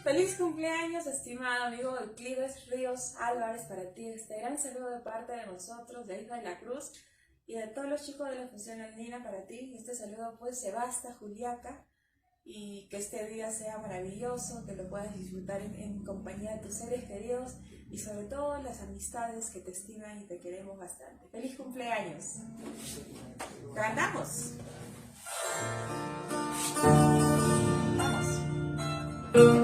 Feliz cumpleaños, estimado amigo Euclides Ríos Álvarez, para ti. Este gran saludo de parte de nosotros, de Isla de la Cruz y de todos los chicos de la Función Andina para ti. Este saludo pues se basta, Juliaca, y que este día sea maravilloso, que lo puedas disfrutar en compañía de tus seres queridos y sobre todo las amistades que te estiman y te queremos bastante. ¡Feliz cumpleaños! ¡Cantamos! ¡Vamos!